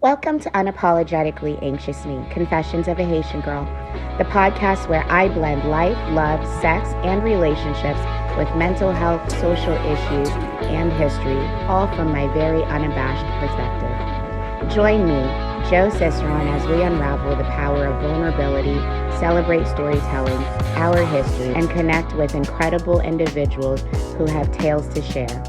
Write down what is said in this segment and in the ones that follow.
Welcome to Unapologetically Anxious Me, Confessions of a Haitian Girl, the podcast where I blend life, love, sex, and relationships with mental health, social issues, and history, all from my very unabashed perspective. Join me, Joe Ciceron, as we unravel the power of vulnerability, celebrate storytelling, our history, and connect with incredible individuals who have tales to share.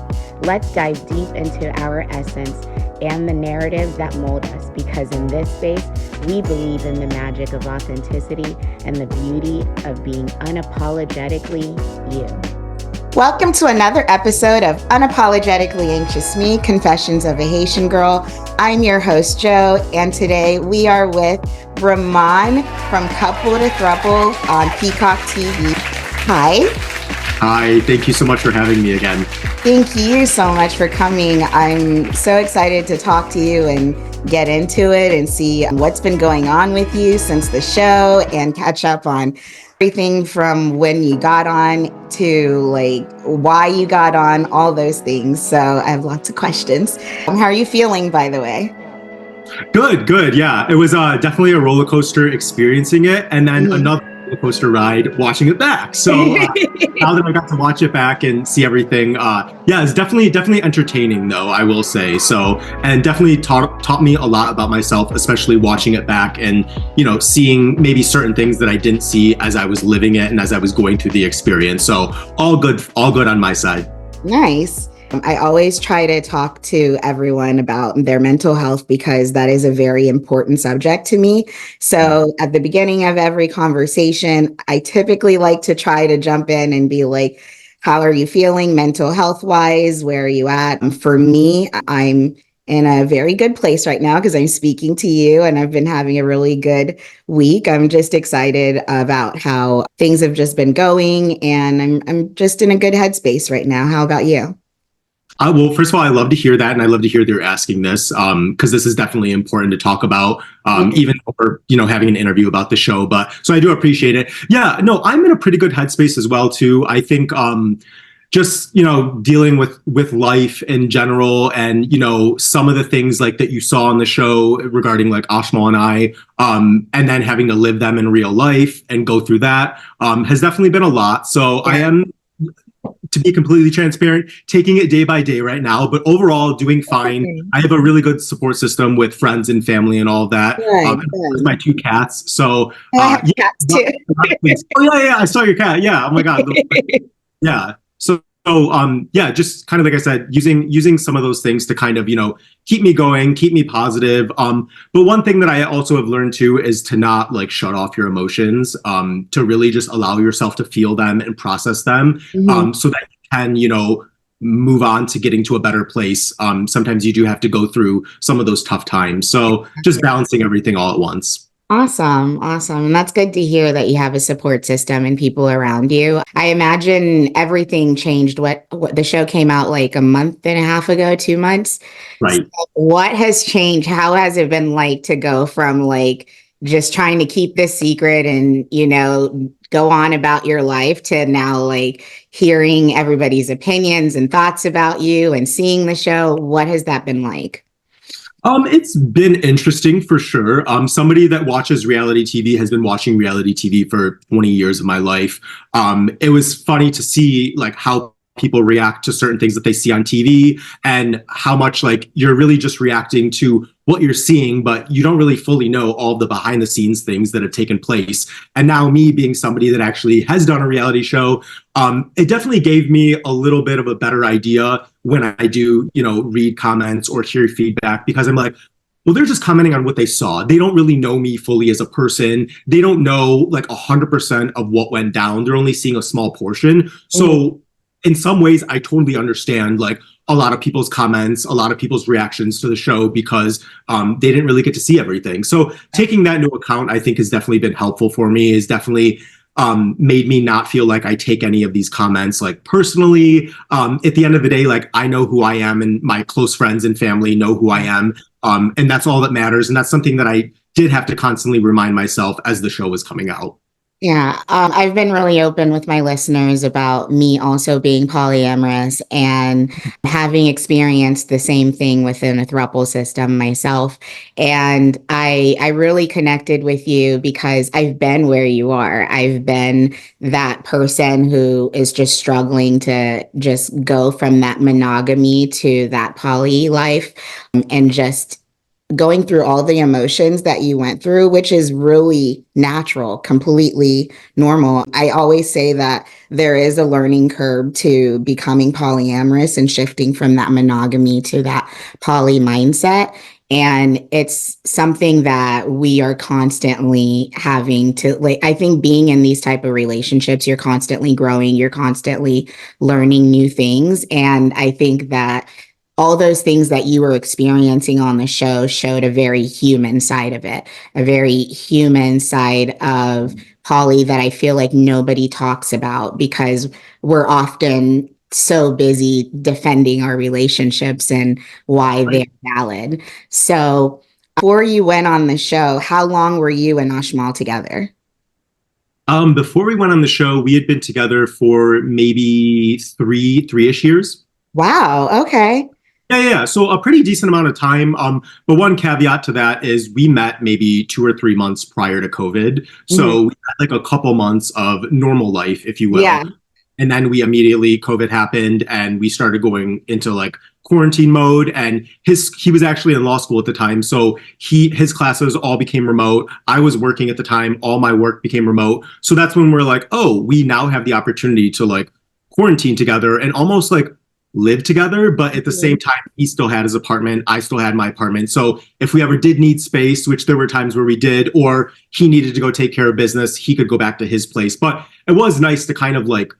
Let's dive deep into our essence and the narratives that mold us, because in this space, we believe in the magic of authenticity and the beauty of being unapologetically you. Welcome to another episode of Unapologetically Anxious Me, Confessions of a Haitian Girl. I'm your host, Joe, and today we are with Rehman from Couple to Throuple on Peacock TV. Hi. Hi, thank you so much for having me again. Thank you so much for coming. I'm so excited to talk to you and get into it and see what's been going on with you since the show and catch up on everything from when you got on to like why you got on, all those things. So I have lots of questions. How are you feeling, by the way? Good. Yeah, it was definitely a roller coaster experiencing it, and then another roller coaster ride watching it back. So now that I got to watch it back and see everything, yeah, it's definitely entertaining, though, I will say. So, and definitely taught me a lot about myself, especially watching it back and, seeing maybe certain things that I didn't see as I was living it and as I was going through the experience. So all good on my side. Nice. I always try to talk to everyone about their mental health because that is a very important subject to me. So at the beginning of every conversation, I typically like to try to jump in and be like, how are you feeling mental health wise? Where are you at? And for me, I'm in a very good place right now because I'm speaking to you and I've been having a really good week. I'm just excited about how things have just been going and I'm just in a good headspace right now. How about you? Well, first of all, I love to hear that, and I love to hear they're asking this because this is definitely important to talk about, even over having an interview about the show. But so I do appreciate it. Yeah, no, I'm in a pretty good headspace as well too. I think just dealing with life in general, and some of the things like that you saw on the show regarding like Ashmal and I, and then having to live them in real life and go through that has definitely been a lot. So I am, to be completely transparent, taking it day by day right now, but overall doing fine. Okay. I have a really good support system with friends and family and all of that. Good. My 2 cats. So I have cats too. Oh yeah, I saw your cat. Yeah. Oh my God. Yeah. So yeah, just kind of like I said, using some of those things to kind of, keep me going, keep me positive. But one thing that I also have learned too is to not like shut off your emotions, to really just allow yourself to feel them and process them, so that you can, move on to getting to a better place. Sometimes you do have to go through some of those tough times. So just balancing everything all at once. Awesome. And that's good to hear that you have a support system and people around you. I imagine everything changed. What the show came out like a month and a half ago, 2 months. Right. So what has changed? How has it been like to go from like just trying to keep this secret and, go on about your life to now like hearing everybody's opinions and thoughts about you and seeing the show? What has that been like? It's been interesting for sure. Somebody that watches reality TV has been watching reality TV for 20 years of my life. It was funny to see like how people react to certain things that they see on TV and how much like you're really just reacting to what you're seeing, but you don't really fully know all the behind the scenes things that have taken place. And now me being somebody that actually has done a reality show, it definitely gave me a little bit of a better idea when I do, read comments or hear feedback, because I'm like, well, they're just commenting on what they saw. They don't really know me fully as a person. They don't know like 100% of what went down. They're only seeing a small portion. So in some ways, I totally understand like a lot of people's comments, a lot of people's reactions to the show, because they didn't really get to see everything. So taking that into account, I think has definitely been helpful for me, is definitely made me not feel like I take any of these comments like personally. At the end of the day, like I know who I am and my close friends and family know who I am. And that's all that matters. And that's something that I did have to constantly remind myself as the show was coming out. Yeah, I've been really open with my listeners about me also being polyamorous and having experienced the same thing within a throuple system myself. And I really connected with you because I've been where you are. I've been that person who is just struggling to just go from that monogamy to that poly life, and just going through all the emotions that you went through, which is really natural, completely normal. I always say that there is a learning curve to becoming polyamorous and shifting from that monogamy to that poly mindset. And it's something that we are constantly having to, like, I think being in these type of relationships, you're constantly growing, you're constantly learning new things. And I think that all those things that you were experiencing on the show showed a very human side of it, a very human side of poly that I feel like nobody talks about because we're often so busy defending our relationships and why they're Right. valid. So, before you went on the show, how long were you and Ashmal together? Before we went on the show, we had been together for maybe three-ish years. Wow. Okay. Yeah. So a pretty decent amount of time. But one caveat to that is we met maybe 2 or 3 months prior to COVID. Mhm. So we had like a couple months of normal life, if you will. Yeah. And then we immediately COVID happened and we started going into like quarantine mode. And he was actually in law school at the time. So his classes all became remote. I was working at the time, all my work became remote. So that's when we're like, oh, we now have the opportunity to like quarantine together and almost like live together, but at the same time, he still had his apartment. I still had my apartment. So if we ever did need space, which there were times where we did, or he needed to go take care of business, he could go back to his place. But it was nice to kind of like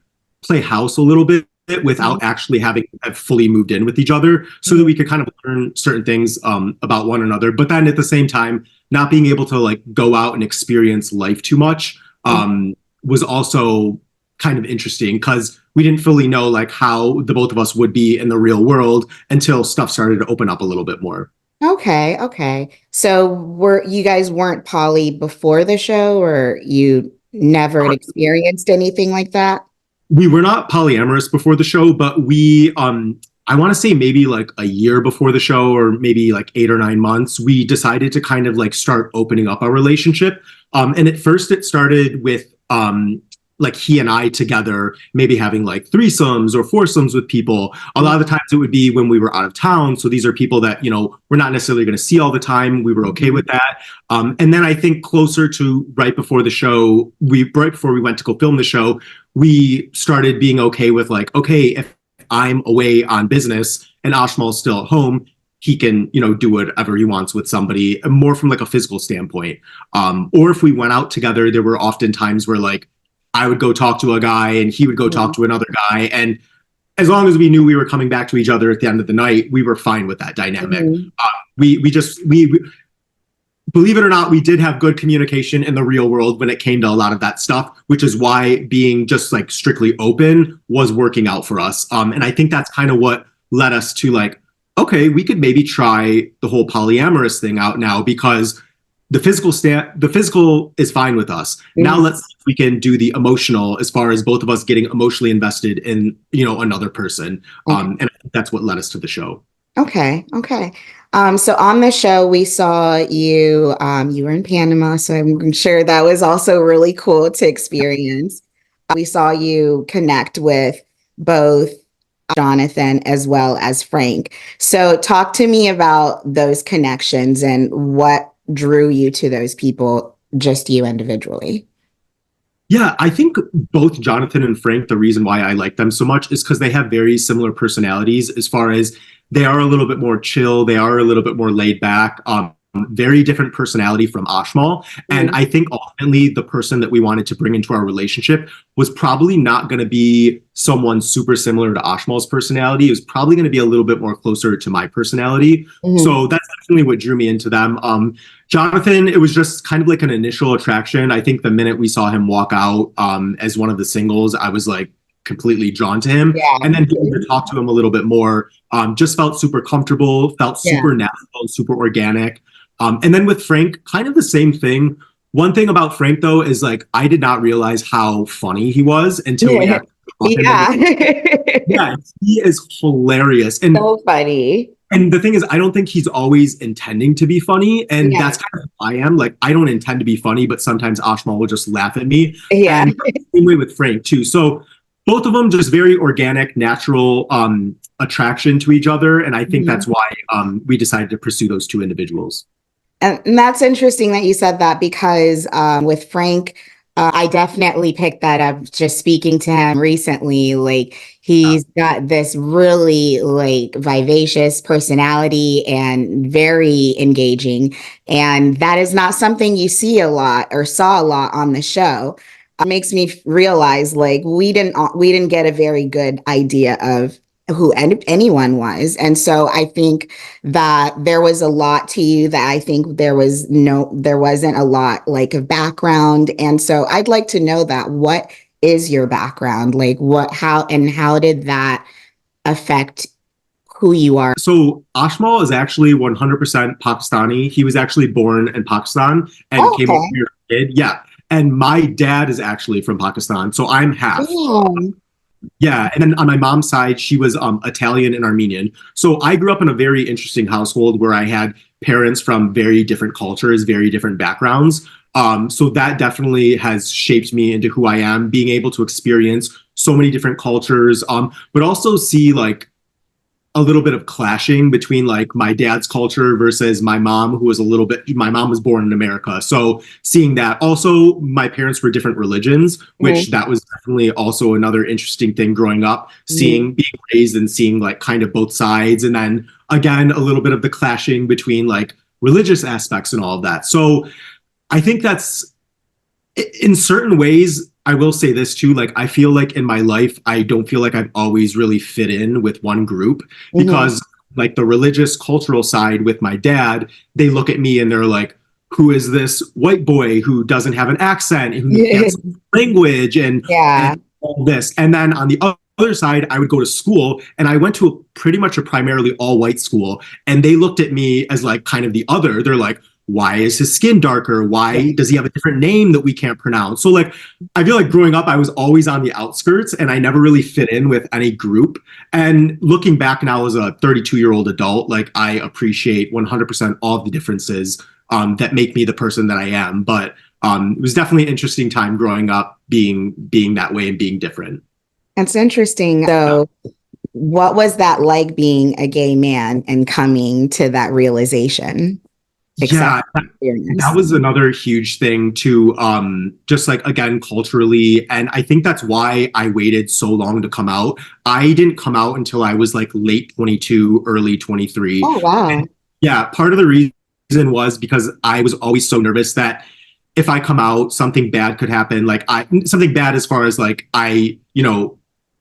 play house a little bit without actually having have fully moved in with each other so that we could kind of learn certain things about one another. But then at the same time, not being able to like go out and experience life too much was also kind of interesting because we didn't fully know like how the both of us would be in the real world until stuff started to open up a little bit more. Okay, okay. So were you guys weren't poly before the show, or you never had experienced anything like that? We were not polyamorous before the show, but we I want to say maybe like a year before the show or maybe like 8 or 9 months, we decided to kind of like start opening up our relationship. And at first it started with like he and I together, maybe having like threesomes or foursomes with people. A lot of the times it would be when we were out of town. So these are people that, you know, we're not necessarily going to see all the time. We were okay with that. And then I think closer to right before the show, right before we went to go film the show, we started being okay with like, okay, if I'm away on business and Ashmal's still at home, he can, you know, do whatever he wants with somebody more from like a physical standpoint. Or if we went out together, there were often times where like I would go talk to a guy and he would go talk to another guy. And as long as we knew we were coming back to each other at the end of the night, we were fine with that dynamic. Mhm. We believe it or not, we did have good communication in the real world when it came to a lot of that stuff, which is why being just like strictly open was working out for us. And I think that's kind of what led us to like, okay, we could maybe try the whole polyamorous thing out now because the physical is fine with us. Now let's see if we can do the emotional as far as both of us getting emotionally invested in, you know, another person. And I think that's what led us to the show. Okay, okay. So on the show, we saw you, you were in Panama, so I'm sure that was also really cool to experience. We saw you connect with both Jonathan as well as Frank. So talk to me about those connections and what drew you to those people, just you individually. Yeah, I think both Jonathan and Frank, the reason why I like them so much is because they have very similar personalities as far as they are a little bit more chill, they are a little bit more laid back. Very different personality from Ashmal. And I think ultimately the person that we wanted to bring into our relationship was probably not going to be someone super similar to Ashmal's personality. It was probably going to be a little bit more closer to my personality. So that's definitely what drew me into them. Jonathan, it was just kind of like an initial attraction. I think the minute we saw him walk out as one of the singles, I was like completely drawn to him. Yeah. And then getting to talk to him a little bit more, just felt super comfortable, felt super natural, super organic. And then with Frank, kind of the same thing. One thing about Frank though is like I did not realize how funny he was until we actually saw him. Yeah. Yeah, he is hilarious. So funny. And the thing is, I don't think he's always intending to be funny. And Yeah. that's kind of who I am. Like, I don't intend to be funny, but sometimes Ashmal will just laugh at me. Yeah. And same way with Frank, too. So both of them just very organic, natural attraction to each other. And I think that's why we decided to pursue those two individuals. And that's interesting that you said that because with Frank, I definitely picked that up just speaking to him recently. Like he's got this really like vivacious personality and very engaging. And that is not something you see a lot or saw a lot on the show. It makes me realize like we didn't get a very good idea of who anyone was. And so I think that there was a lot to you that I think there wasn't a lot like of background. And so I'd like to know that. What is your background? Like how did that affect who you are? So Ashmal is actually 100% Pakistani. He was actually born in Pakistan and came over here as a kid. Yeah. And my dad is actually from Pakistan. So I'm half. Yeah, and then on my mom's side, she was Italian and Armenian. So I grew up in a very interesting household where I had parents from very different cultures, very different backgrounds. So that definitely has shaped me into who I am, being able to experience so many different cultures, but also see like a little bit of clashing between like my dad's culture versus my mom, who was my mom was born in America. So seeing that, also my parents were different religions, which that was definitely also another interesting thing growing up, being raised and seeing like kind of both sides. And then again, a little bit of the clashing between like religious aspects and all of that. So I think that's in certain ways, I will say this too, like I feel like in my life, I don't feel like I've always really fit in with one group because like the religious cultural side with my dad, they look at me and they're like, who is this white boy who doesn't have an accent, who can't speak language and all this. And then on the other side, I would go to school and I went to pretty much a primarily all white school. And they looked at me as like kind of the other. They're like, why is his skin darker? Why does he have a different name that we can't pronounce? So like, I feel like growing up, I was always on the outskirts and I never really fit in with any group. And looking back now as a 32-year-old adult, like I appreciate 100% all of the differences that make me the person that I am. But it was definitely an interesting time growing up, being that way and being different. That's interesting. So what was that like being a gay man and coming to that realization? Yeah, that was another huge thing too, just like again culturally, and I think that's why I waited so long to come out. I didn't come out until I was like late 22, early 23. Oh wow. And yeah, part of the reason was because I was always so nervous that if I come out, something bad could happen. Like something bad as far as like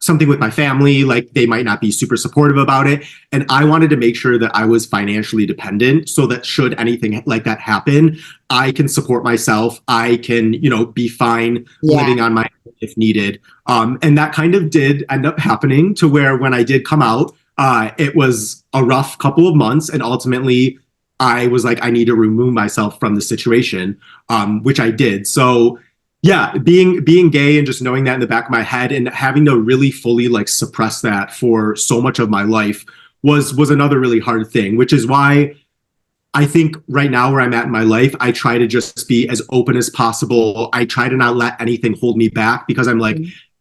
something with my family, like they might not be super supportive about it. And I wanted to make sure that I was financially dependent so that should anything like that happen, I can support myself. I can, be fine living on my own if needed. And that kind of did end up happening to where when I did come out, it was a rough couple of months. And ultimately I was like, I need to remove myself from the situation, which I did. So yeah, being gay and just knowing that in the back of my head and having to really fully like suppress that for so much of my life was another really hard thing, which is why I think right now where I'm at in my life, I try to just be as open as possible. I try to not let anything hold me back because I'm like,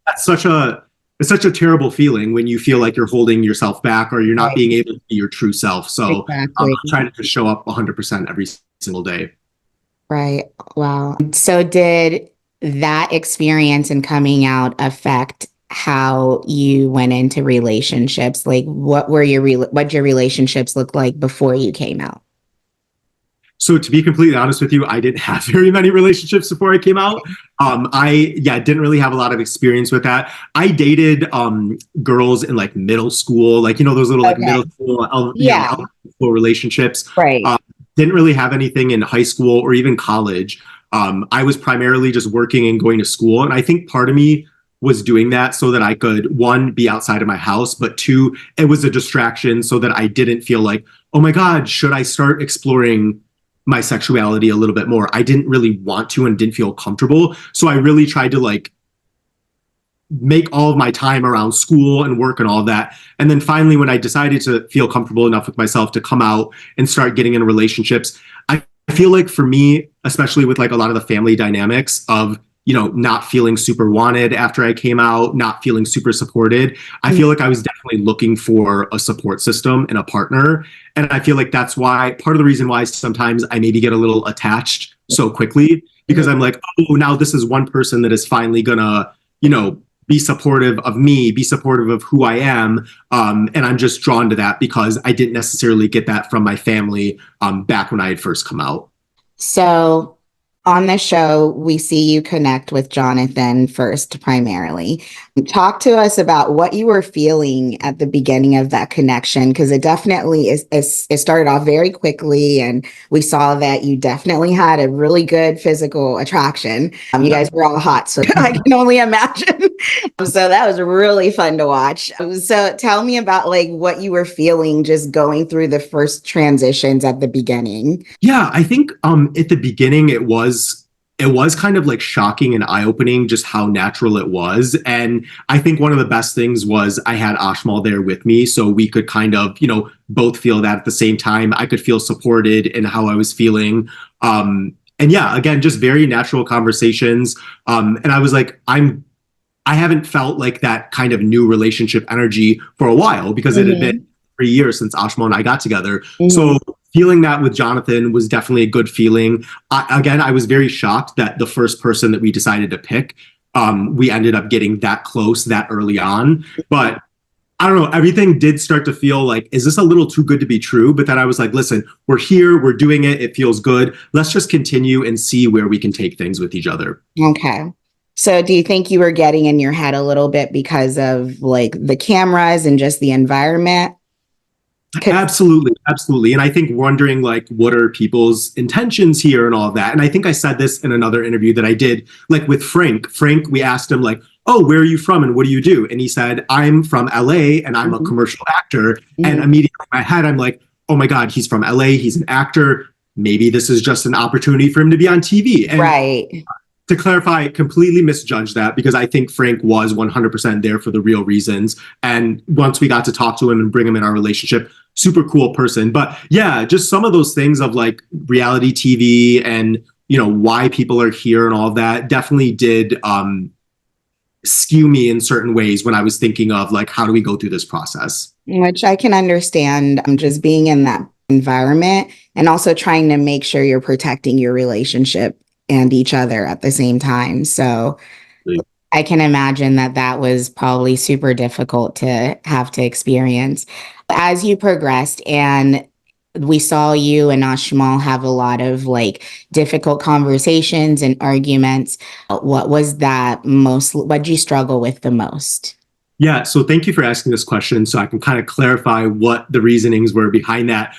it's such a terrible feeling when you feel like you're holding yourself back or you're not being able to be your true self. So I'm trying to just show up 100% every single day. Right. Wow. So did that experience and coming out affect how you went into relationships? Like what your relationships look like before you came out? So to be completely honest with you, I didn't have very many relationships before I came out. I didn't really have a lot of experience with that. I dated girls in like middle school, like those little like middle school, elementary school relationships. Right. Didn't really have anything in high school or even college. I was primarily just working and going to school. And I think part of me was doing that so that I could, one, be outside of my house, but two, it was a distraction so that I didn't feel like, oh my God, should I start exploring my sexuality a little bit more. I didn't really want to and didn't feel comfortable. So I really tried to like make all of my time around school and work and all of that. And then finally, when I decided to feel comfortable enough with myself to come out and start getting in relationships, I feel like for me, especially with like a lot of the family dynamics of, you know, not feeling super wanted after I came out, not feeling super supported, I feel like I was definitely looking for a support system and a partner. And I feel like that's why, part of the reason why sometimes I maybe get a little attached so quickly, because I'm like, oh, now this is one person that is finally gonna, you know, be supportive of me, be supportive of who I am. And I'm just drawn to that because I didn't necessarily get that from my family back when I had first come out. So on the show, we see you connect with Jonathan first, primarily. Talk to us about what you were feeling at the beginning of that connection, because it definitely it started off very quickly, and we saw that you definitely had a really good physical attraction. You guys were all hot, so I can only imagine. So that was really fun to watch. So tell me about like what you were feeling just going through the first transitions at the beginning. Yeah, I think at the beginning it was kind of like shocking and eye-opening just how natural it was. And I think one of the best things was I had Ashmal there with me, so we could kind of, you know, both feel that at the same time. I could feel supported in how I was feeling. And yeah, again, just very natural conversations. And I was like, I haven't felt like that kind of new relationship energy for a while because it had been 3 years since Ashmal and I got together. So feeling that with Jonathan was definitely a good feeling. I was very shocked that the first person that we decided to pick, we ended up getting that close that early on. But I don't know, everything did start to feel like, is this a little too good to be true? But then I was like, listen, we're here, we're doing it, it feels good. Let's just continue and see where we can take things with each other. Okay. So do you think you were getting in your head a little bit because of like the cameras and just the environment? Absolutely. And I think wondering like, what are people's intentions here and all of that. And I think I said this in another interview that I did, like with Frank, we asked him like, oh, where are you from and what do you do? And he said, I'm from LA and I'm a commercial actor. And immediately in my head, I'm like, oh my God, he's from LA. He's an actor. Maybe this is just an opportunity for him to be on TV. And right. To clarify, completely misjudged that because I think Frank was 100% there for the real reasons. And once we got to talk to him and bring him in our relationship, super cool person. But yeah, just some of those things of like reality TV and, you know, why people are here and all of that definitely did skew me in certain ways when I was thinking of like, how do we go through this process? Which I can understand. I'm just being in that environment and also trying to make sure you're protecting your relationship and each other at the same time. So I can imagine that that was probably super difficult to have to experience. As you progressed and we saw you and Ashmal have a lot of like difficult conversations and arguments, what was that most, what did you struggle with the most? Yeah, so thank you for asking this question so I can kind of clarify what the reasonings were behind that.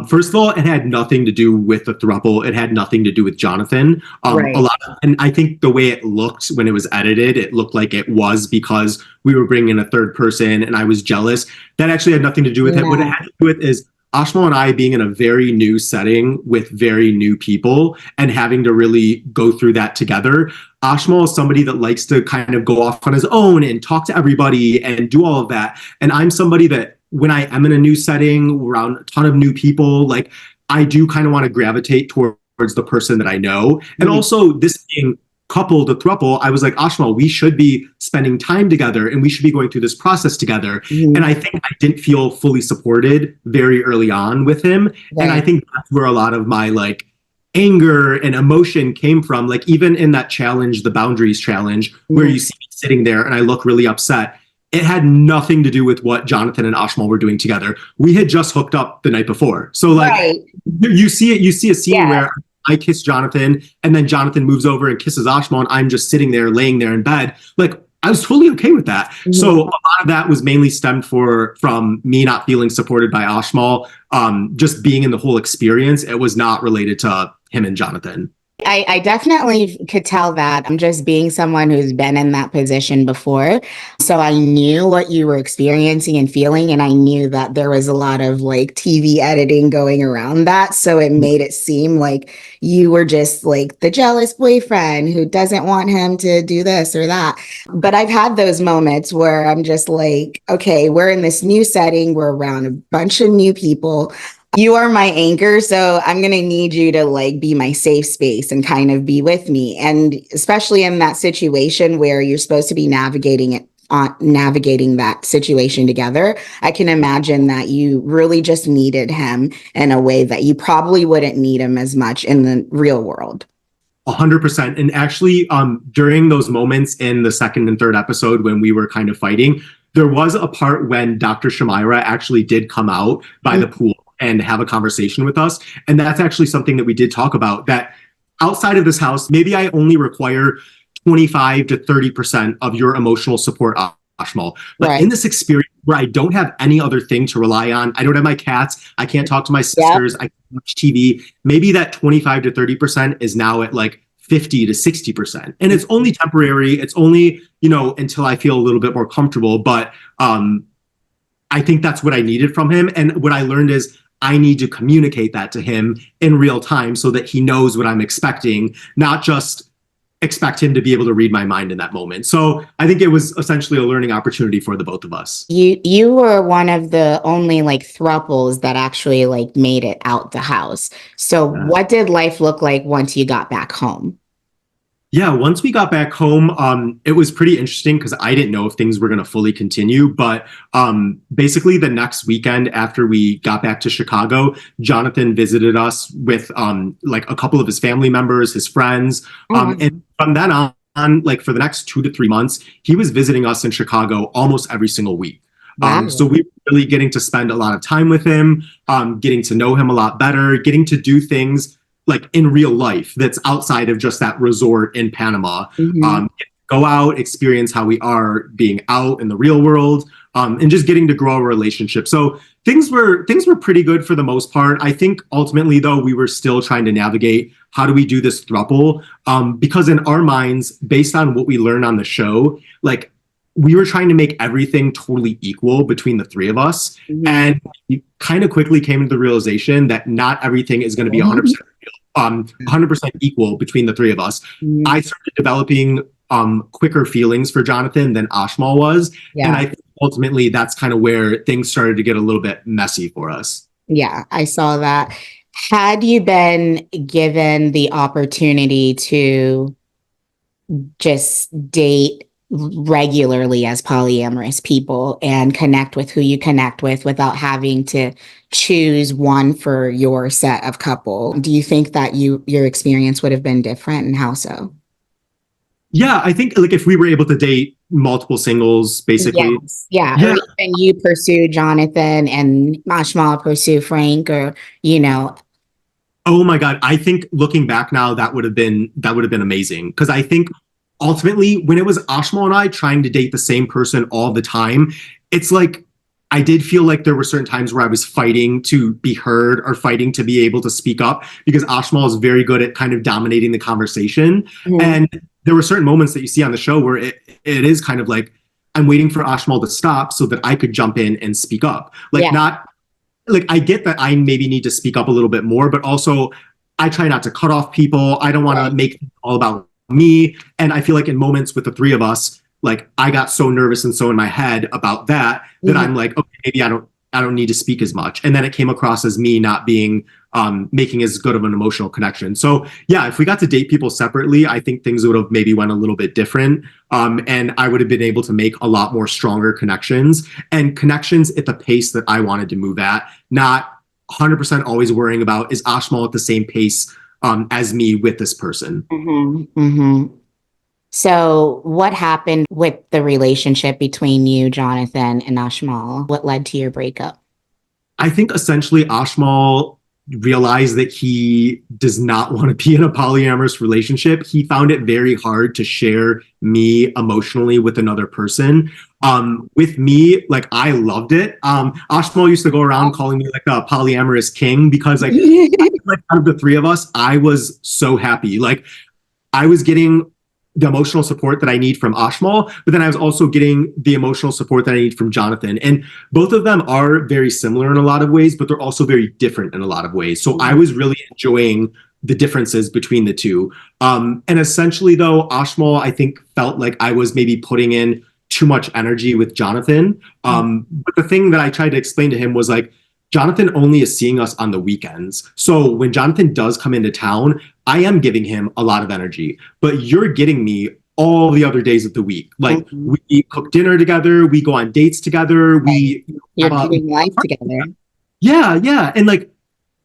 First of all, it had nothing to do with the throuple. It had nothing to do with Jonathan. Right. And I think the way it looked when it was edited, it looked like it was because we were bringing in a third person and I was jealous. That actually had nothing to do with it. What it had to do with is Ashmal and I being in a very new setting with very new people and having to really go through that together. Ashmal is somebody that likes to kind of go off on his own and talk to everybody and do all of that. And I'm somebody that when I am in a new setting around a ton of new people, like I do kind of want to gravitate towards the person that I know. And also this being coupled, a throuple, I was like, Ashmal, we should be spending time together and we should be going through this process together. And I think I didn't feel fully supported very early on with him. Right. And I think that's where a lot of my like anger and emotion came from. Like even in that challenge, the boundaries challenge, where you see me sitting there and I look really upset, it had nothing to do with what Jonathan and Ashmal were doing together. We had just hooked up the night before. So like you see a scene where I kiss Jonathan and then Jonathan moves over and kisses Ashmal and I'm just sitting there, laying there in bed. Like I was totally okay with that. So a lot of that was mainly stemmed from me not feeling supported by Ashmal, just being in the whole experience. It was not related to him and Jonathan. I definitely could tell that. I'm just being someone who's been in that position before. So I knew what you were experiencing and feeling, and I knew that there was a lot of like TV editing going around that. So it made it seem like you were just like the jealous boyfriend who doesn't want him to do this or that. But I've had those moments where I'm just like, okay, we're in this new setting, we're around a bunch of new people. You are my anchor, so I'm going to need you to like be my safe space and kind of be with me. And especially in that situation where you're supposed to be navigating that situation together, I can imagine that you really just needed him in a way that you probably wouldn't need him as much in the real world. 100%. And actually, during those moments in the second and third episode when we were kind of fighting, there was a part when Dr. Shamira actually did come out by the pool and have a conversation with us. And that's actually something that we did talk about, that outside of this house, maybe I only require 25 to 30% of your emotional support, Ashmal. But in this experience where I don't have any other thing to rely on, I don't have my cats, I can't talk to my sisters, I can't watch TV, maybe that 25 to 30% is now at like 50 to 60%. And it's only temporary. It's only, until I feel a little bit more comfortable. But I think that's what I needed from him. And what I learned is I need to communicate that to him in real time so that he knows what I'm expecting, not just expect him to be able to read my mind in that moment. So I think it was essentially a learning opportunity for the both of us. You were one of the only like thruples that actually like made it out the house. So what did life look like once you got back home? Yeah, once we got back home, it was pretty interesting because I didn't know if things were going to fully continue. But basically, the next weekend after we got back to Chicago, Jonathan visited us with like a couple of his family members, his friends. And from then on, like for the next 2 to 3 months, he was visiting us in Chicago almost every single week. So we were really getting to spend a lot of time with him, getting to know him a lot better, getting to do things like in real life that's outside of just that resort in Panama. Go out, experience how we are being out in the real world, and just getting to grow a relationship. So things were pretty good for the most part. I think ultimately though, we were still trying to navigate how do we do this throuple, because in our minds, based on what we learned on the show, like we were trying to make everything totally equal between the three of us. And we kind of quickly came to the realization that not everything is going to be 100% 100% equal between the three of us. I started developing quicker feelings for Jonathan than Ashmal was. And I think ultimately that's kind of where things started to get a little bit messy for us. Yeah, I saw that. Had you been given the opportunity to just date regularly as polyamorous people and connect with who you connect with without having to choose one for your set of couple, do you think that your experience would have been different, and how so? Yeah, I think like if we were able to date multiple singles, basically. Yeah. Or even you pursue Jonathan and Mashmal pursue Frank, or Oh my God. I think looking back now, that would have been amazing. Because I think ultimately when it was Ashmal and I trying to date the same person all the time, it's like I did feel like there were certain times where I was fighting to be heard or fighting to be able to speak up, because Ashmal is very good at kind of dominating the conversation. And there were certain moments that you see on the show where it is kind of like I'm waiting for Ashmal to stop so that I could jump in and speak up. Not like I get that I maybe need to speak up a little bit more, but also I try not to cut off people. I don't want to make it all about me. And I feel like in moments with the three of us, like I got so nervous and so in my head about that I'm like, okay, maybe I don't need to speak as much. And then it came across as me not being making as good of an emotional connection. So yeah, if we got to date people separately, I think things would have maybe went a little bit different. And I would have been able to make a lot more stronger connections, and connections at the pace that I wanted to move at, not 100% always worrying about is Ashmal at the same pace as me with this person. So what happened with the relationship between you, Jonathan, and Ashmal? What led to your breakup? I think essentially Ashmal realized that he does not want to be in a polyamorous relationship. He found it very hard to share me emotionally with another person. With me, like I loved it. Ashmal used to go around calling me like a polyamorous king because like out of the three of us, I was so happy. Like I was getting the emotional support that I need from Ashmal, but then I was also getting the emotional support that I need from Jonathan. And both of them are very similar in a lot of ways, but they're also very different in a lot of ways. So I was really enjoying the differences between the two. And essentially though, Ashmal, I think felt like I was maybe putting in too much energy with Jonathan. But the thing that I tried to explain to him was like, Jonathan only is seeing us on the weekends. So when Jonathan does come into town, I am giving him a lot of energy, but you're getting me all the other days of the week. Like we cook dinner together, we go on dates together, you're doing life together. Yeah. And like,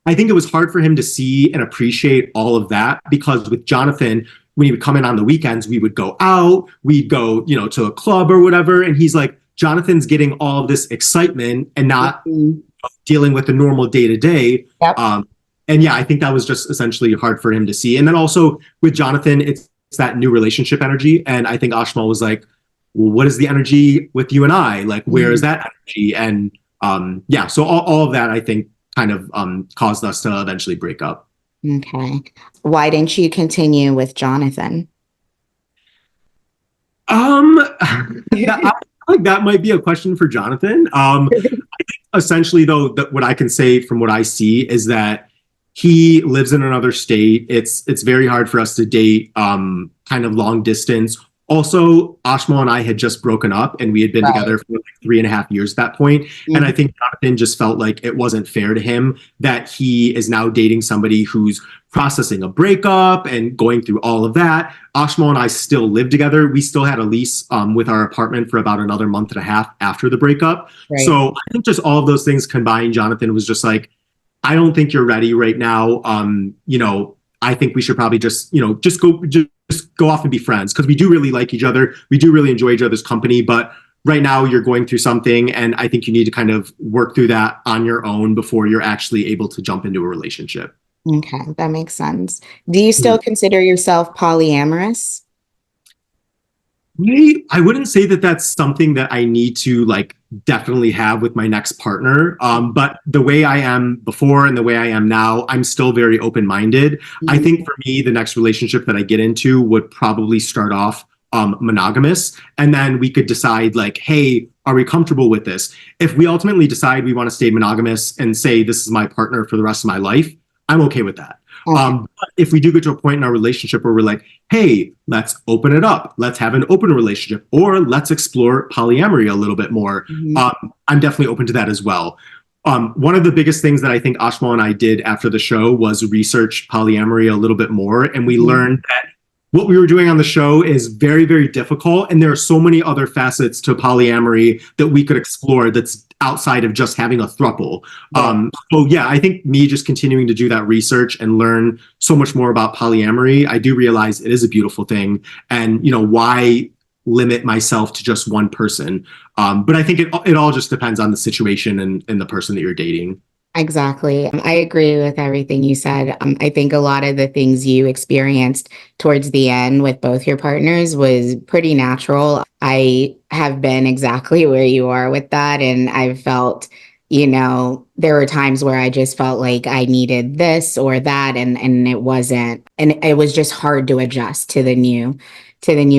I think it was hard for him to see and appreciate all of that because with Jonathan, when he would come in on the weekends, we would go out, we'd go, to a club or whatever. And he's like, Jonathan's getting all of this excitement and not dealing with the normal day to day. And yeah, I think that was just essentially hard for him to see. And then also with Jonathan, it's that new relationship energy. And I think Ashmal was like, well, what is the energy with you and I? Like, where is that energy? And yeah, so all of that, I think, kind of caused us to eventually break up. Okay. Why didn't you continue with Jonathan? I feel like that might be a question for Jonathan. I think essentially, though, that what I can say from what I see is that he lives in another state. It's very hard for us to date kind of long distance. Also, Ashmal and I had just broken up and we had been together for like 3.5 years at that point. And I think Jonathan just felt like it wasn't fair to him that he is now dating somebody who's processing a breakup and going through all of that. Ashmal and I still live together. We still had a lease with our apartment for about another month and a half after the breakup. So I think just all of those things combined, Jonathan was just like, I don't think you're ready right now. I think we should probably just go off and be friends because we do really like each other. We do really enjoy each other's company, but right now you're going through something and I think you need to kind of work through that on your own before you're actually able to jump into a relationship. Okay, that makes sense. Do you still consider yourself polyamorous? I wouldn't say that that's something that I need to like definitely have with my next partner. But the way I am before and the way I am now, I'm still very open-minded. I think for me, the next relationship that I get into would probably start off monogamous. And then we could decide like, hey, are we comfortable with this? If we ultimately decide we want to stay monogamous and say, this is my partner for the rest of my life, I'm okay with that. But if we do get to a point in our relationship where we're like, hey, let's open it up. Let's have an open relationship or let's explore polyamory a little bit more. I'm definitely open to that as well. One of the biggest things that I think Ashmal and I did after the show was research polyamory a little bit more. And we learned that what we were doing on the show is very, very difficult. And there are so many other facets to polyamory that we could explore that's outside of just having a throuple. So yeah, I think me just continuing to do that research and learn so much more about polyamory, I do realize it is a beautiful thing. And, why limit myself to just one person? But I think it all just depends on the situation and the person that you're dating. Exactly. I agree with everything you said. I think a lot of the things you experienced towards the end with both your partners was pretty natural. I have been exactly where you are with that. And I've felt, there were times where I just felt like I needed this or that, and it wasn't. And it was just hard to adjust to the new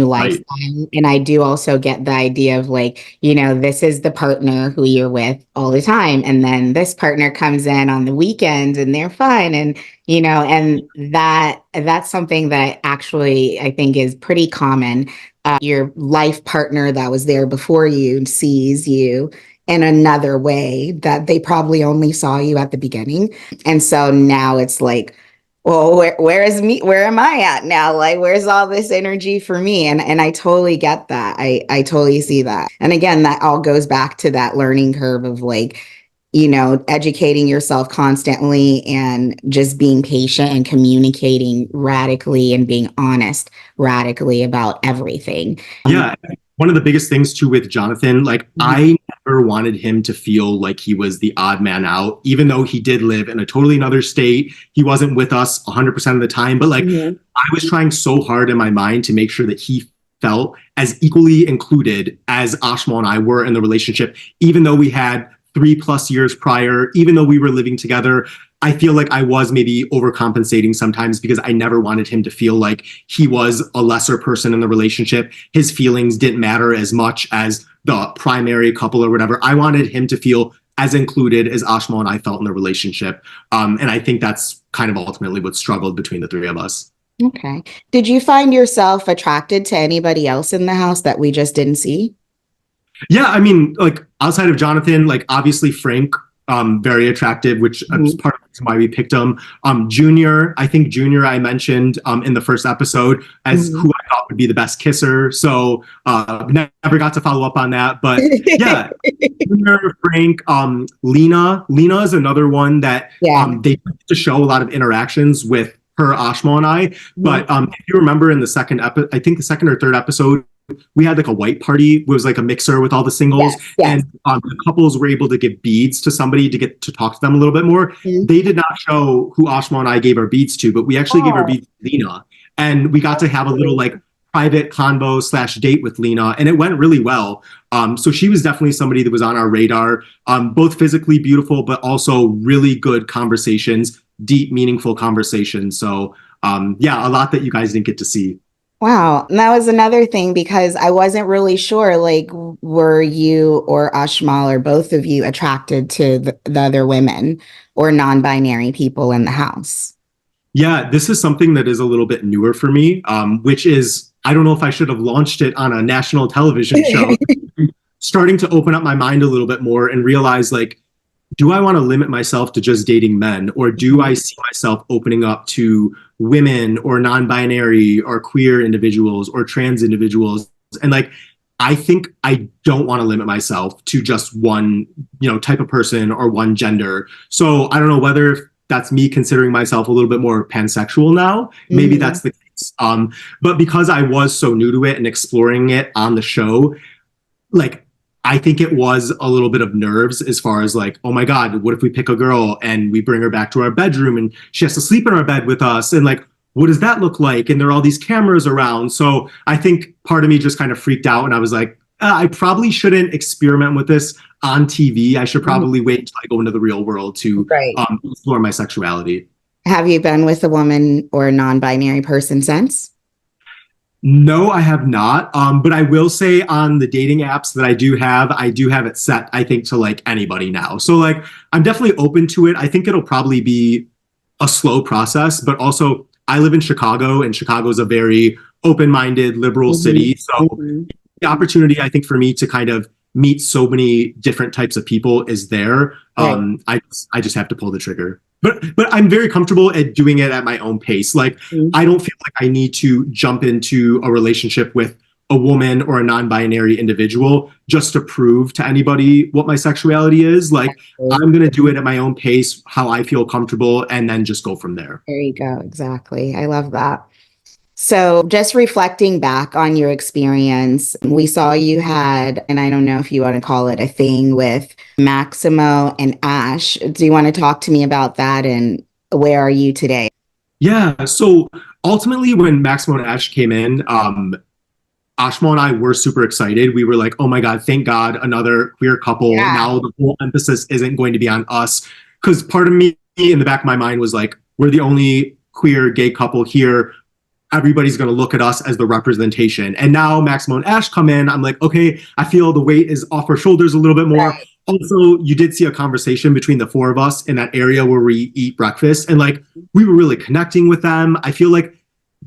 lifestyle. Right. And I do also get the idea of like, this is the partner who you're with all the time. And then this partner comes in on the weekends and they're fine. And, and that's something that actually I think is pretty common. Your life partner that was there before you sees you in another way that they probably only saw you at the beginning. And so now it's like, well, where is me? Where am I at now? Like, where's all this energy for me? And I totally get that. I totally see that. And again, that all goes back to that learning curve of like, educating yourself constantly and just being patient and communicating radically and being honest radically about everything. Yeah. One of the biggest things too with Jonathan, like I never wanted him to feel like he was the odd man out, even though he did live in a totally another state. He wasn't with us 100% of the time, but like I was trying so hard in my mind to make sure that he felt as equally included as Ashma and I were in the relationship, even though we had 3+ years prior, even though we were living together. I feel like I was maybe overcompensating sometimes because I never wanted him to feel like he was a lesser person in the relationship. His feelings didn't matter as much as the primary couple or whatever. I wanted him to feel as included as Ashma and I felt in the relationship. And I think that's kind of ultimately what struggled between the three of us. Okay. Did you find yourself attracted to anybody else in the house that we just didn't see? Yeah, I mean, like outside of Jonathan, like obviously Frank, very attractive, which is part of the reason why we picked him. Junior, I think Junior I mentioned in the first episode as who I thought would be the best kisser. So never got to follow up on that. But yeah, Junior, Frank, Lena. Lena is another one that they used to show a lot of interactions with her, Ashma and I. But if you remember in the second episode, I think the second or third episode, we had like a white party. It was like a mixer with all the singles. And the couples were able to give beads to somebody to get to talk to them a little bit more. They did not show who Ashma and I gave our beads to, but we actually gave our beads to Lena. And we got to have a little like private convo / date with Lena, and it went really well. So she was definitely somebody that was on our radar, both physically beautiful, but also really good conversations, deep, meaningful conversations. So yeah, a lot that you guys didn't get to see. Wow. And that was another thing because I wasn't really sure, like, were you or Ashmal or both of you attracted to the other women or non-binary people in the house? Yeah, this is something that is a little bit newer for me, which is, I don't know if I should have launched it on a national television show. Starting to open up my mind a little bit more and realize, like, do I want to limit myself to just dating men, or do I see myself opening up to women or non-binary or queer individuals or trans individuals? And like, I think I don't want to limit myself to just one, type of person or one gender. So I don't know whether that's me considering myself a little bit more pansexual now. Maybe that's the case. But because I was so new to it and exploring it on the show, like, I think it was a little bit of nerves as far as like, oh my God, what if we pick a girl and we bring her back to our bedroom and she has to sleep in our bed with us? And like, what does that look like? And there are all these cameras around. So I think part of me just kind of freaked out and I was like, I probably shouldn't experiment with this on TV. I should probably wait until I go into the real world to explore my sexuality. Have you been with a woman or a non-binary person since? No, I have not. But I will say on the dating apps that I do have it set, I think, to like anybody now. So like, I'm definitely open to it. I think it'll probably be a slow process, but also I live in Chicago and Chicago is a very open-minded, liberal city. So the opportunity, I think, for me to kind of meet so many different types of people is there. I just have to pull the trigger. But I'm very comfortable at doing it at my own pace. Like, I don't feel like I need to jump into a relationship with a woman or a non-binary individual just to prove to anybody what my sexuality is. Like, I'm going to do it at my own pace, how I feel comfortable, and then just go from there. There you go. Exactly. I love that. So just reflecting back on your experience, we saw you had, and I don't know if you want to call it a thing with Maximo and Ash. Do you want to talk to me about that and where are you today? Yeah. So ultimately when Maximo and Ash came in, Ashma and I were super excited. We were like, oh my God, thank God, another queer couple. Yeah. Now the whole emphasis isn't going to be on us. Because part of me in the back of my mind was like, we're the only queer gay couple here. Everybody's going to look at us as the representation. And now Maximo and Ash come in. I'm like, okay, I feel the weight is off our shoulders a little bit more. Right. Also, you did see a conversation between the four of us in that area where we eat breakfast. And like, we were really connecting with them. I feel like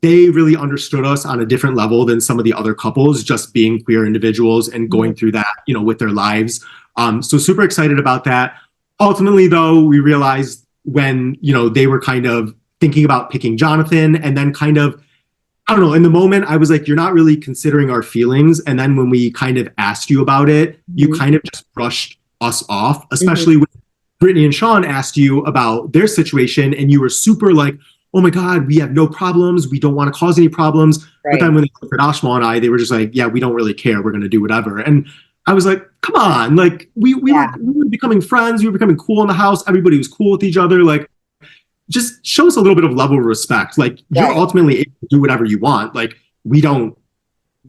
they really understood us on a different level than some of the other couples, just being queer individuals and going through that, with their lives. So super excited about that. Ultimately, though, we realized when, they were kind of thinking about picking Jonathan and then kind of, I don't know, in the moment, I was like, you're not really considering our feelings. And then when we kind of asked you about it, you kind of just brushed us off, especially when Brittany and Sean asked you about their situation. And you were super like, oh my God, we have no problems. We don't want to cause any problems. Right. But then when they looked at Ashma and I, they were just like, yeah, we don't really care. We're going to do whatever. And I was like, come on. Like we were becoming friends. We were becoming cool in the house. Everybody was cool with each other. Like, just show us a little bit of level of respect. Like, you're ultimately able to do whatever you want. Like, we don't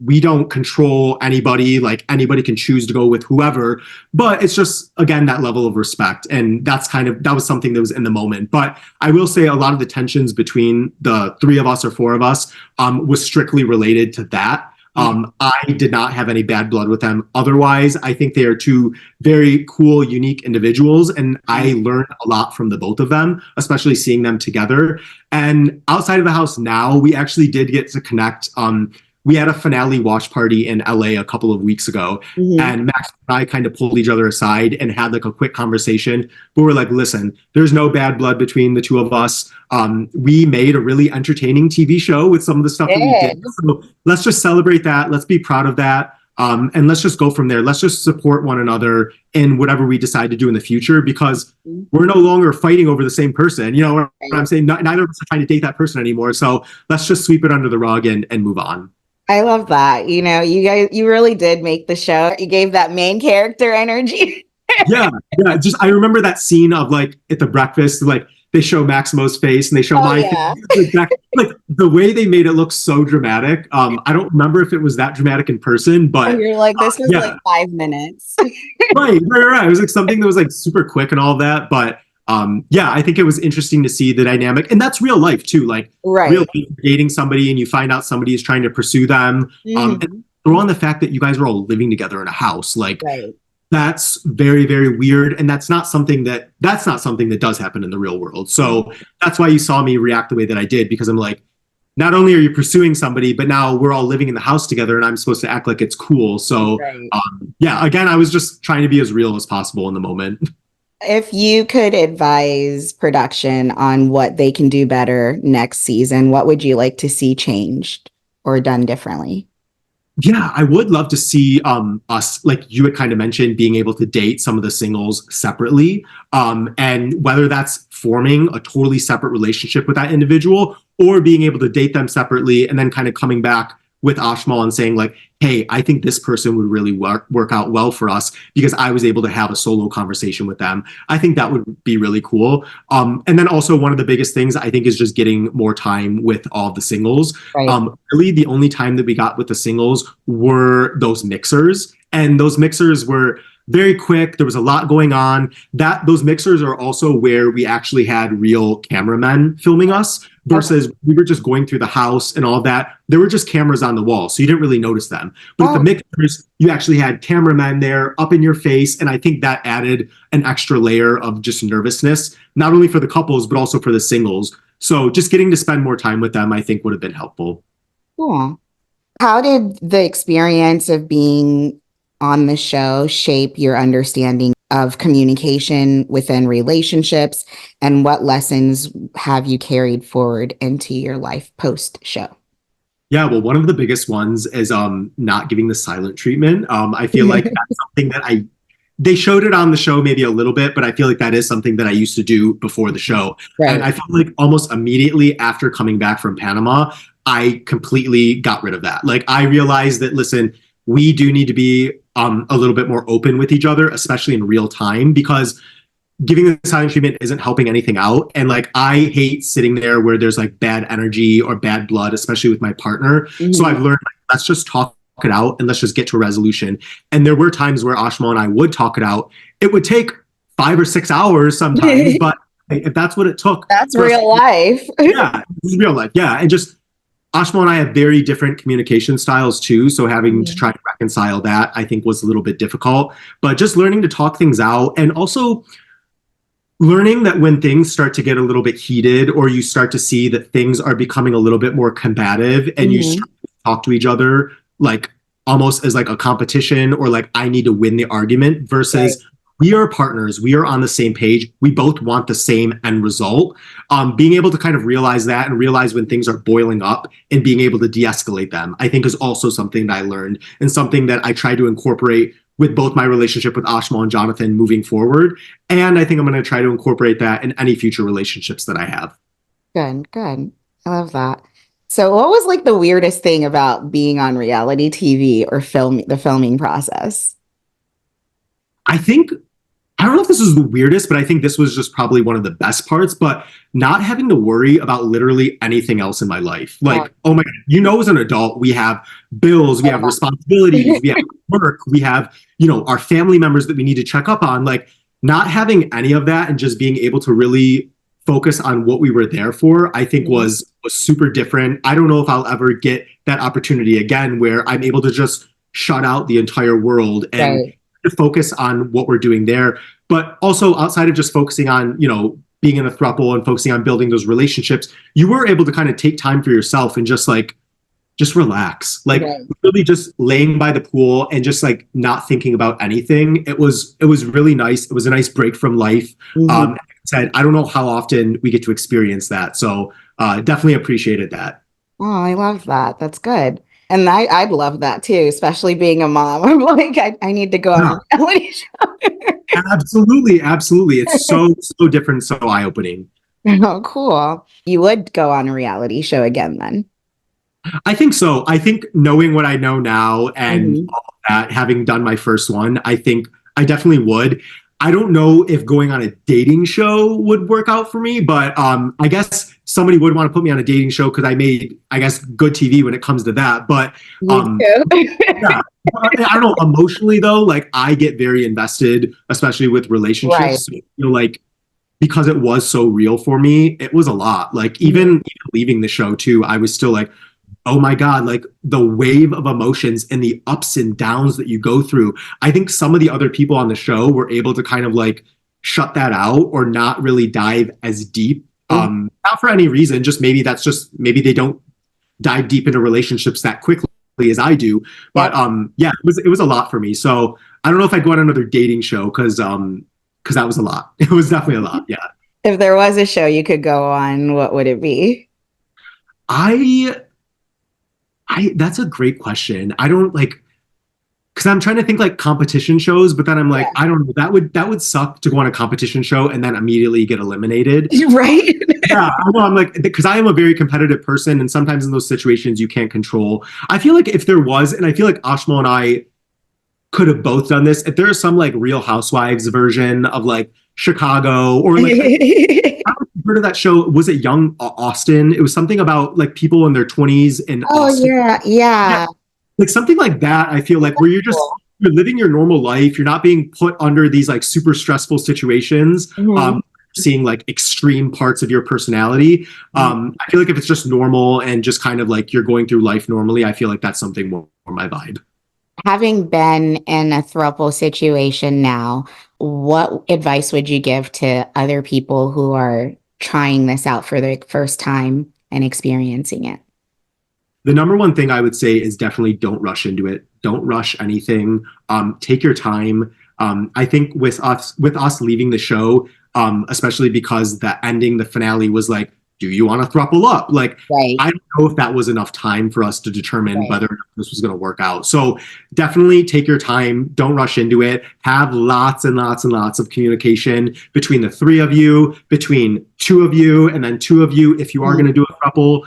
we don't control anybody. Like anybody can choose to go with whoever, but it's just, again, that level of respect. And that was something that was in the moment. But I will say a lot of the tensions between the three of us or four of us was strictly related to that. I did not have any bad blood with them. Otherwise, I think they are two very cool, unique individuals. And I learned a lot from the both of them, especially seeing them together. And outside of the house now, we actually did get to connect. We had a finale watch party in LA a couple of weeks ago, and Max and I kind of pulled each other aside and had like a quick conversation. But we're like, listen, there's no bad blood between the two of us. We made a really entertaining TV show with some of the stuff that we did. So let's just celebrate that. Let's be proud of that. And let's just go from there. Let's just support one another in whatever we decide to do in the future, because we're no longer fighting over the same person. You know what I'm saying? Neither of us are trying to date that person anymore. So let's just sweep it under the rug and move on. I love that. You know, you really did make the show. You gave that main character energy. yeah. Just I remember that scene of like at the breakfast, like they show Maximo's face and they show my face. Like the way they made it look so dramatic. I don't remember if it was that dramatic in person, but you're like, this was like 5 minutes. right. It was like something that was like super quick and all that, but I think it was interesting to see the dynamic, and that's real life too. Like real life, dating somebody and you find out somebody is trying to pursue them. And throw on the fact that you guys are all living together in a house. Like that's very, very weird. And that's not something that does happen in the real world. So that's why you saw me react the way that I did, because I'm like, not only are you pursuing somebody, but now we're all living in the house together and I'm supposed to act like it's cool. So again, I was just trying to be as real as possible in the moment. If you could advise production on what they can do better next season, what would you like to see changed or done differently? Yeah, I would love to see us, like you had kind of mentioned, being able to date some of the singles separately. And whether that's forming a totally separate relationship with that individual or being able to date them separately and then kind of coming back with Ashmal and saying like, hey, I think this person would really work out well for us because I was able to have a solo conversation with them. I think that would be really cool. And then also one of the biggest things I think is just getting more time with all of the singles. Really the only time that we got with the singles were those mixers, and those mixers were very quick. There was a lot going on. Those mixers are also where we actually had real cameramen filming us versus we were just going through the house and all of that. There were just cameras on the wall, so you didn't really notice them. But at the mixers, you actually had cameramen there up in your face, and I think that added an extra layer of just nervousness, not only for the couples, but also for the singles. So just getting to spend more time with them, I think would have been helpful. Cool. How did the experience of being on the show shape your understanding of communication within relationships, and what lessons have you carried forward into your life post-show? Yeah, well, one of the biggest ones is not giving the silent treatment. I feel like that's something that they showed it on the show maybe a little bit, but I feel like that is something that I used to do before the show. And I felt like almost immediately after coming back from Panama, I completely got rid of that. Like I realized that, listen, we do need to be a little bit more open with each other, especially in real time, because giving the silent treatment isn't helping anything out. And like, I hate sitting there where there's like bad energy or bad blood, especially with my partner. So I've learned, like, let's just talk it out and let's just get to a resolution. And there were times where Ashmal and I would talk it out. It would take 5 or 6 hours sometimes, but if that's what it took. That's real life. Yeah, it's real life. Yeah. And just Ashmal and I have very different communication styles too. So having to try to reconcile that, I think, was a little bit difficult. But just learning to talk things out, and also learning that when things start to get a little bit heated, or you start to see that things are becoming a little bit more combative, and you start to talk to each other like almost as like a competition, or like I need to win the argument, versus we are partners. We are on the same page. We both want the same end result. Being able to kind of realize that and realize when things are boiling up and being able to de-escalate them, I think is also something that I learned, and something that I try to incorporate with both my relationship with Ashmal and Jonathan moving forward. And I think I'm going to try to incorporate that in any future relationships that I have. Good. I love that. So what was like the weirdest thing about being on reality TV or the filming process? I think I don't know if this is the weirdest, but I think this was just probably one of the best parts, but not having to worry about literally anything else in my life. Like, oh my God, as an adult, we have bills, we have responsibilities, we have work, we have, our family members that we need to check up on. Like, not having any of that and just being able to really focus on what we were there for, I think was super different. I don't know if I'll ever get that opportunity again where I'm able to just shut out the entire world and to focus on what we're doing there. But also outside of just focusing on, being in a throuple and focusing on building those relationships, you were able to kind of take time for yourself and just relax, really just laying by the pool and just like not thinking about anything. It was really nice. It was a nice break from life. Like I said, I don't know how often we get to experience that. So definitely appreciated that. Oh, I love that. That's good. And I'd love that too, especially being a mom. I'm like, I need to go on a reality show. Absolutely. It's so different, so eye-opening. Oh, cool. You would go on a reality show again then? I think so. I think knowing what I know now and all of that, having done my first one, I think I definitely would. I don't know if going on a dating show would work out for me, but I guess somebody would want to put me on a dating show because I made, I guess, good TV when it comes to that. But yeah, I don't know. Emotionally, though, like I get very invested, especially with relationships. Right. So, like because it was so real for me, it was a lot. Like even leaving the show too, I was still like, oh my God, like the wave of emotions and the ups and downs that you go through. I think some of the other people on the show were able to kind of like shut that out or not really dive as deep. Not for any reason, just maybe they don't dive deep into relationships that quickly as I do. But it was a lot for me. So I don't know if I'd go on another dating show because that was a lot. It was definitely a lot. Yeah. If there was a show you could go on, what would it be? That's a great question. I don't because I'm trying to think like competition shows, but then I'm like, I don't know, that would suck to go on a competition show and then immediately get eliminated. Right. Yeah, I know. I'm like, because I am a very competitive person, and sometimes in those situations you can't control. I feel like if there was, and I feel like Ashmo and I could have both done this, if there is some like Real Housewives version of like Chicago or like I don't know if you've heard of that show. Was it Young Austin? It was something about like people in their 20s in Austin. Yeah. Like something like that. I feel like where you're living your normal life. You're not being put under these like super stressful situations. Seeing like extreme parts of your personality. I feel like if it's just normal and just kind of like you're going through life normally, I feel like that's something more my vibe. Having been in a throuple situation now, what advice would you give to other people who are trying this out for the first time and experiencing it? The number one thing I would say is definitely don't rush into it. Don't rush anything. Take your time. I think with us leaving the show, especially because the finale was like, do you want to throuple up? Like, I don't know if that was enough time for us to determine whether or not this was going to work out. So definitely take your time. Don't rush into it. Have lots and lots and lots of communication between the three of you, between two of you, and then two of you if you are going to do a throuple.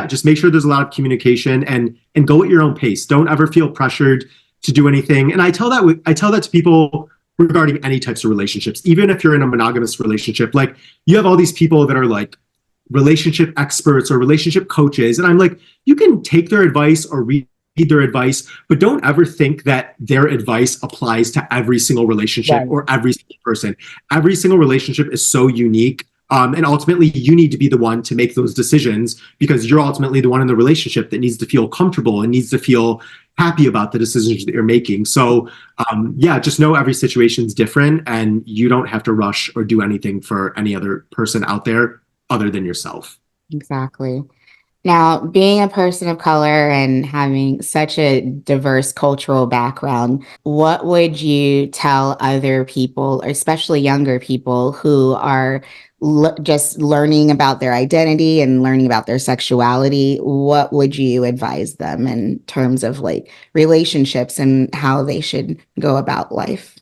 Just make sure there's a lot of communication and go at your own pace. Don't ever feel pressured to do anything. And I tell that to people regarding any types of relationships, even if you're in a monogamous relationship. Like you have all these people that are like relationship experts or relationship coaches. And I'm like, you can take their advice or read their advice, but don't ever think that their advice applies to every single relationship or every single person. Every single relationship is so unique. And ultimately, you need to be the one to make those decisions because you're ultimately the one in the relationship that needs to feel comfortable and needs to feel happy about the decisions that you're making. So, just know every situation's different and you don't have to rush or do anything for any other person out there other than yourself. Exactly. Now, being a person of color and having such a diverse cultural background, what would you tell other people, especially younger people who are just learning about their identity and learning about their sexuality? What would you advise them in terms of like relationships and how they should go about life?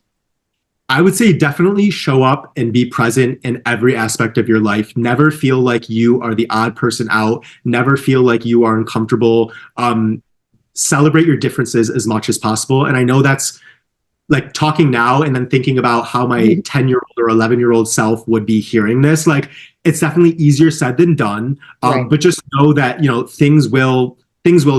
I would say definitely show up and be present in every aspect of your life. Never feel like you are the odd person out. Never feel like you are uncomfortable. Celebrate your differences as much as possible. And I know that's like talking now and then thinking about how my 10-year-old or 11-year-old self would be hearing this, like it's definitely easier said than done. Right. But just know that, you know, things will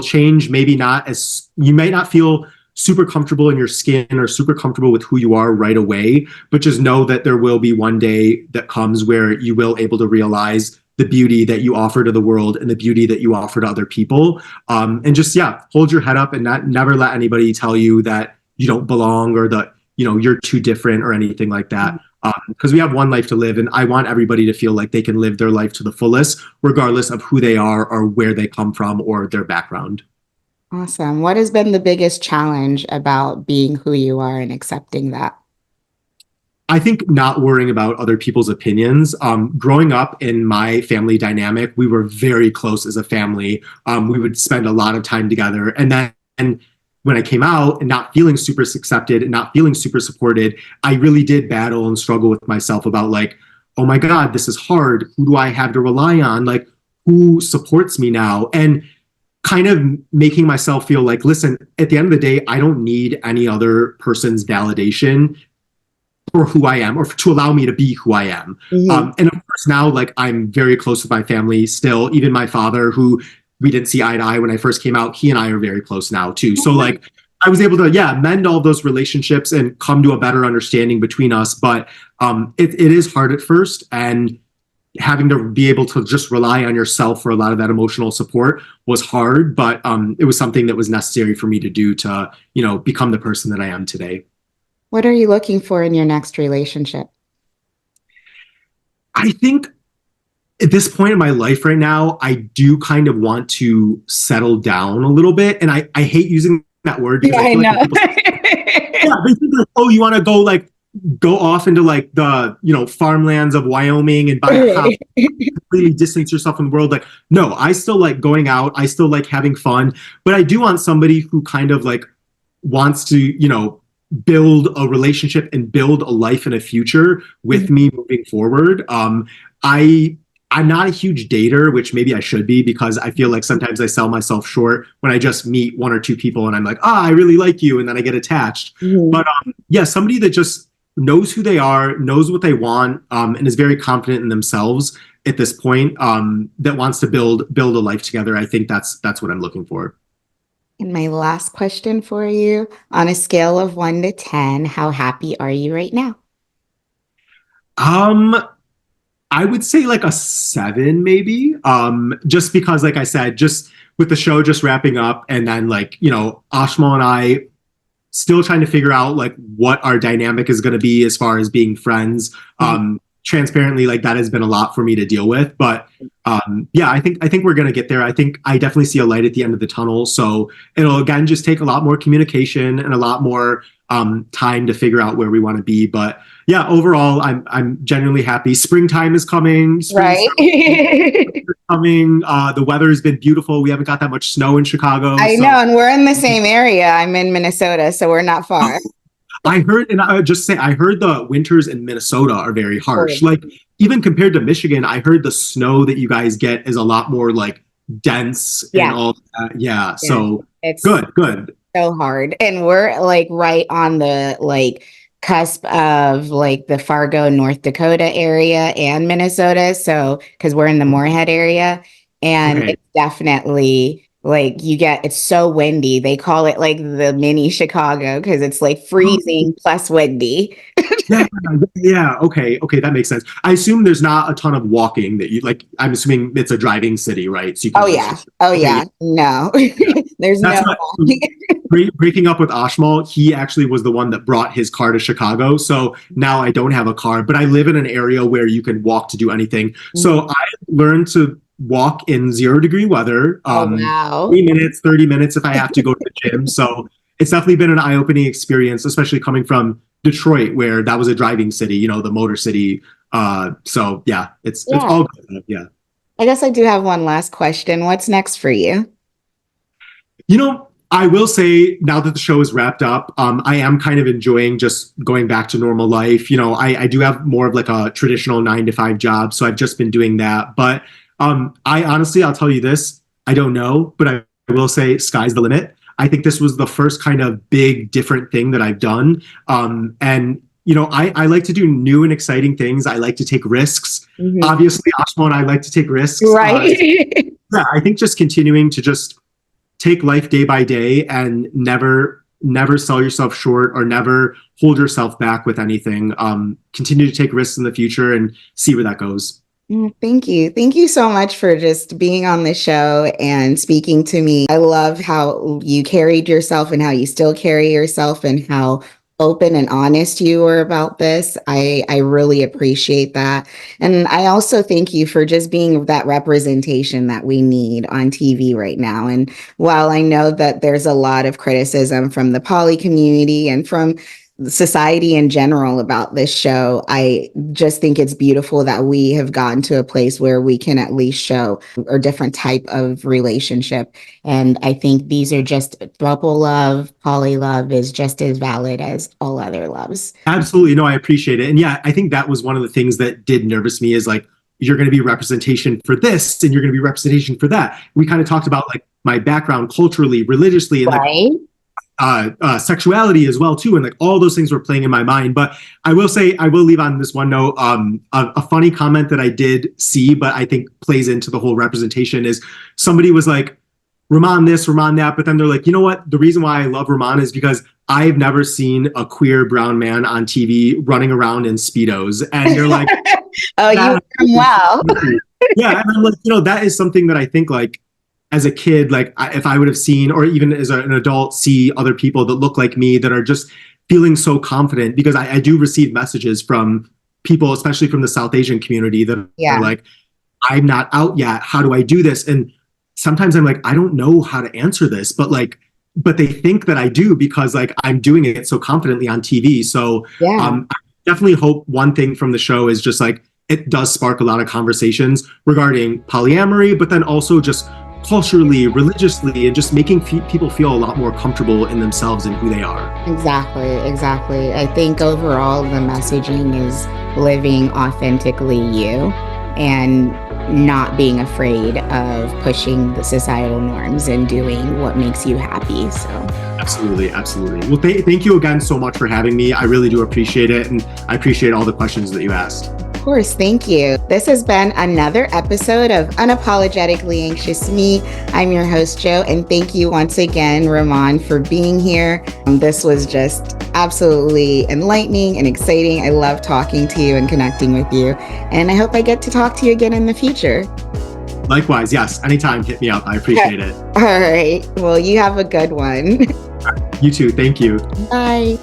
change. Maybe not as, you might not feel super comfortable in your skin or super comfortable with who you are right away, but just know that there will be one day that comes where you will able to realize the beauty that you offer to the world and the beauty that you offer to other people. And just, yeah, hold your head up and never let anybody tell you that you don't belong or that, you know, you're too different or anything like that. Because we have one life to live, and I want everybody to feel like they can live their life to the fullest, regardless of who they are or where they come from or their background. Awesome. What has been the biggest challenge about being who you are and accepting that? I think not worrying about other people's opinions. Growing up in my family dynamic, we were very close as a family. We would spend a lot of time together. And then when I came out and not feeling super accepted and not feeling super supported, I really did battle and struggle with myself about like, oh my God, this is hard. Who do I have to rely on? Like, who supports me now? And kind of making myself feel like, listen, at the end of the day, I don't need any other person's validation for who I am or to allow me to be who I am. And of course now, like, I'm very close with my family still. Even my father, who we didn't see eye to eye when I first came out, he and I are very close now too. So like, I was able to, mend all those relationships and come to a better understanding between us. But it is hard at first, and having to be able to just rely on yourself for a lot of that emotional support was hard. But it was something that was necessary for me to do to, you know, become the person that I am today. What are you looking for in your next relationship? I think at this point in my life right now, I do kind of want to settle down a little bit. And I hate using that word because I feel like people they think like, oh, you want to go off into like the, you know, farmlands of Wyoming and buy a house, completely distance yourself from the world. Like, no, I still like going out. I still like having fun, but I do want somebody who kind of like wants to, you know, build a relationship and build a life and a future with me moving forward. I'm not a huge dater, which maybe I should be, because I feel like sometimes I sell myself short when I just meet one or two people and I'm like, I really like you. And then I get attached. But somebody that just knows who they are, knows what they want, and is very confident in themselves at this point, that wants to build a life together. I think that's what I'm looking for. And my last question for you, on a scale of 1 to 10, how happy are you right now? I would say like a 7, maybe. Just because, like I said, just with the show just wrapping up, and then like, you know, Ashmal and I still trying to figure out like what our dynamic is going to be as far as being friends. Transparently, like that has been a lot for me to deal with, but I think we're going to get there. I think I definitely see a light at the end of the tunnel. So it'll again just take a lot more communication and a lot more time to figure out where we want to be. But yeah, overall, I'm genuinely happy. Springtime is coming. Right. Coming. The weather has been beautiful. We haven't got that much snow in Chicago. I know, and we're in the same area. I'm in Minnesota, so we're not far. I heard, and I would just say, I heard the winters in Minnesota are very harsh. Like even compared to Michigan, I heard the snow that you guys get is a lot more like dense and all that. Yeah. So it's good. So hard. And we're like right on the like cusp of like the Fargo, North Dakota area and Minnesota. So, because we're in the Moorhead area, and it's definitely like it's so windy. They call it like the mini Chicago because it's like freezing plus windy. Yeah. Okay. That makes sense. I assume there's not a ton of walking that you like. I'm assuming it's a driving city, right? So you can No, there's That's no. Breaking up with Ashmal, he actually was the one that brought his car to Chicago. So now I don't have a car, but I live in an area where you can walk to do anything. So I learned to walk in 0-degree weather. 3 minutes, 30 minutes if I have to go to the gym. So it's definitely been an eye-opening experience, especially coming from Detroit, where that was a driving city, you know, the motor city. So yeah, it's all good. Yeah. I guess I do have one last question. What's next for you? You know, I will say now that the show is wrapped up, I am kind of enjoying just going back to normal life. You know, I do have more of like a traditional 9-to-5 job. So I've just been doing that. But I honestly, I'll tell you this, I don't know, but I will say sky's the limit. I think this was the first kind of big different thing that I've done. And I like to do new and exciting things. I like to take risks. Obviously, Ashma and I like to take risks. Right. Yeah, I think just continuing to just take life day by day and never sell yourself short or never hold yourself back with anything. Continue to take risks in the future and see where that goes. Thank you. Thank you so much for just being on the show and speaking to me. I love how you carried yourself and how you still carry yourself and how open and honest you were about this. I really appreciate that. And I also thank you for just being that representation that we need on TV right now. And while I know that there's a lot of criticism from the poly community and from society in general about this show, I just think it's beautiful that we have gotten to a place where we can at least show a different type of relationship. And I think these are just throuple love, poly love is just as valid as all other loves. Absolutely. No, I appreciate it. And yeah, I think that was one of the things that did nervous me is like, you're going to be representation for this and you're going to be representation for that. We kind of talked about like my background culturally, religiously, and right. Sexuality as well too, and like all those things were playing in my mind. But I will say, I will leave on this one note, a funny comment that I did see, but I think plays into the whole representation is somebody was like, Rehman this, Rehman that, but then they're like, you know what? The reason why I love Rehman is because I've never seen a queer brown man on TV running around in Speedos. And you're like, oh, wow. Yeah, and I'm like, that is something that I think like, as a kid, like if I would have seen, or even as an adult, see other people that look like me that are just feeling so confident, because I do receive messages from people, especially from the South Asian community, that are like, I'm not out yet. How do I do this? And sometimes I'm like, I don't know how to answer this, but they think that I do because like I'm doing it so confidently on TV. So I definitely hope one thing from the show is just like, it does spark a lot of conversations regarding polyamory, but then also just culturally, religiously, and just making people feel a lot more comfortable in themselves and who they are. Exactly. I think overall the messaging is living authentically you and not being afraid of pushing the societal norms and doing what makes you happy. So absolutely. Well, thank you again so much for having me. I really do appreciate it, and I appreciate all the questions that you asked. Of course, thank you. This has been another episode of Unapologetically Anxious Me. I'm your host, Jo, and thank you once again, Rehman, for being here. This was just absolutely enlightening and exciting. I love talking to you and connecting with you, and I hope I get to talk to you again in the future. Likewise, yes. Anytime, hit me up. I appreciate it. All right. Well, you have a good one. You too. Thank you. Bye.